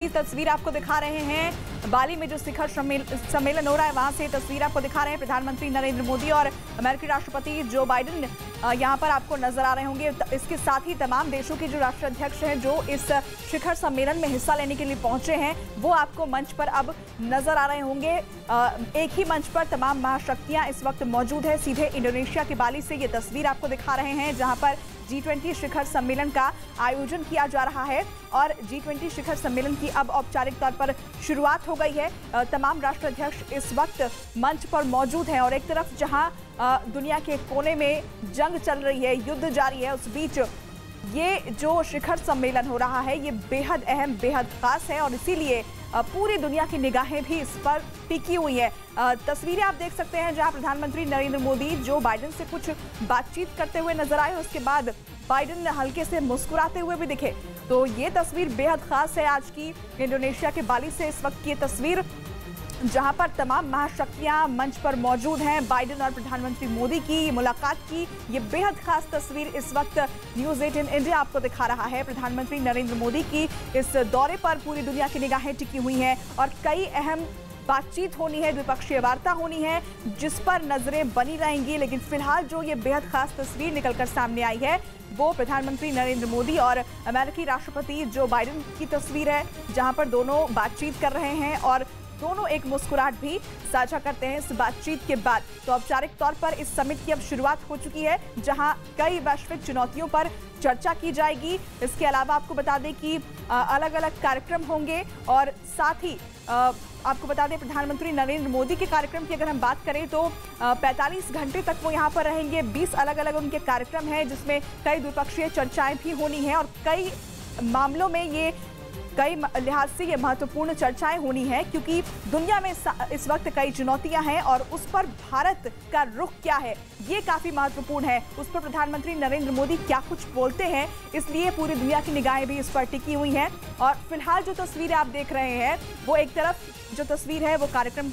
तस्वीर आपको दिखा रहे हैं। बाली में जो शिखर सम्मेलन हो रहा है वहां से तस्वीर आपको दिखा रहे हैं। प्रधानमंत्री नरेंद्र मोदी और अमेरिकी राष्ट्रपति जो बाइडेन यहां पर आपको नजर आ रहे होंगे। इसके साथ ही तमाम देशों के जो राष्ट्राध्यक्ष हैं जो इस शिखर सम्मेलन में हिस्सा लेने के लिए पहुंचे हैं वो आपको मंच पर अब नजर आ रहे होंगे। एक ही मंच पर तमाम महाशक्तियां इस वक्त मौजूद है। सीधे इंडोनेशिया के बाली से ये तस्वीर आपको दिखा रहे हैं जहां पर G20 शिखर सम्मेलन का आयोजन किया जा रहा है और G20 शिखर सम्मेलन की अब औपचारिक तौर पर शुरुआत हो गई है। तमाम राष्ट्राध्यक्ष इस वक्त मंच पर मौजूद हैं और एक तरफ जहां दुनिया के कोने में जंग चल रही है, युद्ध जारी है, उस बीच ये जो शिखर सम्मेलन हो रहा है ये बेहद अहम, बेहद खास है और इसीलिए पूरी दुनिया की निगाहें भी इस पर टिकी हुई है। तस्वीरें आप देख सकते हैं जहां प्रधानमंत्री नरेंद्र मोदी जो बाइडेन से कुछ बातचीत करते हुए नजर आए, उसके बाद बाइडेन हल्के से मुस्कुराते हुए भी दिखे। तो ये तस्वीर बेहद खास है आज की इंडोनेशिया के बाली से इस वक्त की ये तस्वीर जहां पर तमाम महाशक्तियां मंच पर मौजूद हैं। बाइडेन और प्रधानमंत्री मोदी की मुलाकात की ये बेहद खास तस्वीर इस वक्त न्यूज़ 18 इंडिया आपको दिखा रहा है। प्रधानमंत्री नरेंद्र मोदी की इस दौरे पर पूरी दुनिया की निगाहें टिकी हुई हैं और कई अहम बातचीत होनी है, द्विपक्षीय वार्ता होनी है जिस पर नजरें बनी रहेंगी। लेकिन फिलहाल जो ये बेहद खास तस्वीर निकलकर सामने आई है वो प्रधानमंत्री नरेंद्र मोदी और अमेरिकी राष्ट्रपति जो बाइडेन की तस्वीर है जहां पर दोनों बातचीत कर रहे हैं और दोनों एक मुस्कुराहट भी साझा करते हैं इस बातचीत के बाद। तो औपचारिक तौर पर इस समिट की अब शुरुआत हो चुकी है जहां कई वैश्विक चुनौतियों पर चर्चा की जाएगी। इसके अलावा आपको बता दें कि अलग अलग कार्यक्रम होंगे और साथ ही आपको बता दें प्रधानमंत्री नरेंद्र मोदी के कार्यक्रम की अगर हम बात करें तो 45 घंटे तक वो यहाँ पर रहेंगे। 20 अलग अलग उनके कार्यक्रम हैं जिसमें कई द्विपक्षीय चर्चाएं भी होनी है और कई मामलों में ये कई लिहाज से ये महत्वपूर्ण चर्चाएं होनी है क्योंकि दुनिया में इस वक्त कई चुनौतियां हैं और उस पर भारत का रुख क्या है ये काफी महत्वपूर्ण है। उस पर प्रधानमंत्री नरेंद्र मोदी क्या कुछ बोलते हैं, इसलिए पूरी दुनिया की निगाहें भी इस पर टिकी हुई हैं। और फिलहाल जो तस्वीरें आप देख रहे हैं वो एक तरफ जो तस्वीर है वो कार्यक्रम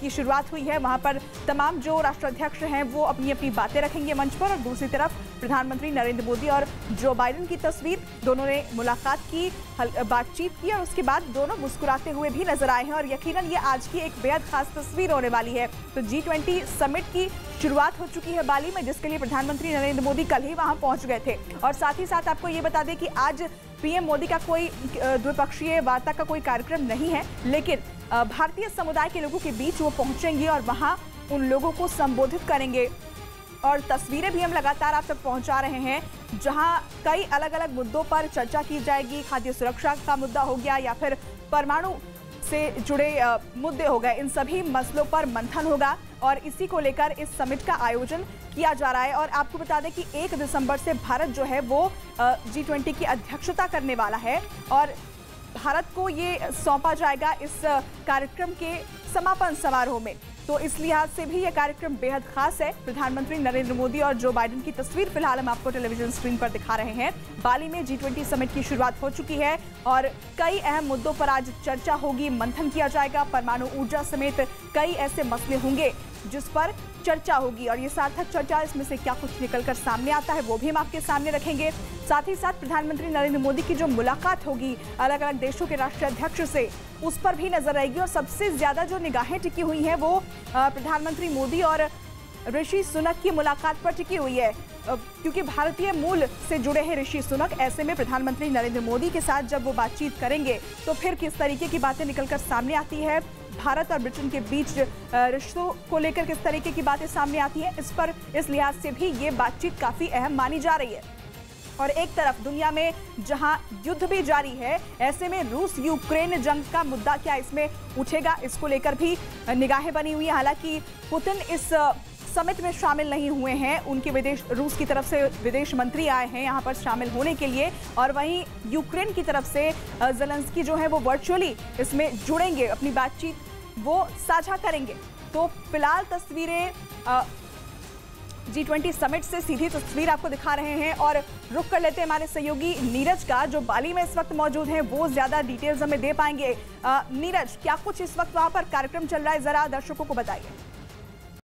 की शुरुआत हुई है, वहां पर तमाम जो राष्ट्राध्यक्ष हैं वो अपनी अपनी बातें रखेंगे मंच पर और दूसरी तरफ प्रधानमंत्री नरेंद्र मोदी और जो बाइडेन की तस्वीर, दोनों ने मुलाकात की, बातचीत की और उसके बाद दोनों मुस्कुराते हुए भी नजर आए हैं और यकीनन ये आज की एक बेहद खास तस्वीर होने वाली है। तो G20 समिट की शुरुआत हो चुकी है बाली में जिसके लिए प्रधानमंत्री नरेंद्र मोदी कल ही वहां पहुंच गए थे और साथ ही साथ आपको ये बता दें कि आज पीएम मोदी का कोई द्विपक्षीय वार्ता का कोई कार्यक्रम नहीं है, लेकिन भारतीय समुदाय के लोगों के बीच वो पहुंचेंगे और वहां उन लोगों को संबोधित करेंगे। और तस्वीरें भी हम लगातार आप तक पहुंचा रहे हैं जहां कई अलग अलग मुद्दों पर चर्चा की जाएगी। खाद्य सुरक्षा का मुद्दा हो गया या फिर परमाणु से जुड़े मुद्दे हो गए, इन सभी मसलों पर मंथन होगा और इसी को लेकर इस समिट का आयोजन किया जा रहा है। और आपको बता दें कि 1 दिसंबर से भारत जो है वो G20 की अध्यक्षता करने वाला है और भारत को ये सौंपा जाएगा इस कार्यक्रम के समापन समारोह में। तो इस लिहाज से भी ये कार्यक्रम बेहद खास है। प्रधानमंत्री नरेंद्र मोदी और जो बाइडेन की तस्वीर फिलहाल हम आपको टेलीविजन स्क्रीन पर दिखा रहे हैं। बाली में G20 समिट की शुरुआत हो चुकी है और कई अहम मुद्दों पर आज चर्चा होगी, मंथन किया जाएगा। परमाणु ऊर्जा समेत कई ऐसे मसले होंगे जिस पर चर्चा होगी और ये सार्थक चर्चा, इसमें से क्या कुछ निकलकर सामने आता है वो भी हम आपके सामने रखेंगे। साथ ही साथ प्रधानमंत्री नरेंद्र मोदी की जो मुलाकात होगी अलग अलग देशों के राष्ट्राध्यक्ष से, उस पर भी नजर आएगी और सबसे ज्यादा जो निगाहें टिकी हुई हैं वो प्रधानमंत्री मोदी और ऋषि सुनक की मुलाकात पर टिकी हुई है क्योंकि भारतीय मूल से जुड़े हैं ऋषि सुनक। ऐसे में प्रधानमंत्री नरेंद्र मोदी के साथ जब वो बातचीत करेंगे तो फिर किस तरीके की बातें निकलकर सामने आती है, भारत और ब्रिटेन के बीच रिश्तों को लेकर किस तरीके की बातें सामने आती हैं, इस लिहाज से भी ये बातचीत काफी अहम मानी जा रही है। और एक तरफ दुनिया में जहां युद्ध भी जारी है, ऐसे में रूस यूक्रेन जंग का मुद्दा क्या इसमें उठेगा, इसको लेकर भी निगाहें बनी हुई है। हालांकि पुतिन इस समिट में शामिल नहीं हुए हैं, उनके रूस की तरफ से विदेश मंत्री आए हैं यहाँ पर शामिल होने के लिए और वहीं यूक्रेन की तरफ से ज़ेलेंस्की जो है वो वर्चुअली इसमें जुड़ेंगे, अपनी बातचीत वो साझा करेंगे। तो फिलहाल तस्वीरें G20 समिट से सीधी तस्वीर आपको दिखा रहे हैं और रुक कर लेते हैं हमारे सहयोगी नीरज का जो बाली में इस वक्त मौजूद हैं, वो ज्यादा डिटेल्स हमें दे पाएंगे। नीरज, क्या कुछ इस वक्त वहां पर कार्यक्रम चल रहा है, जरा दर्शकों को बताइए।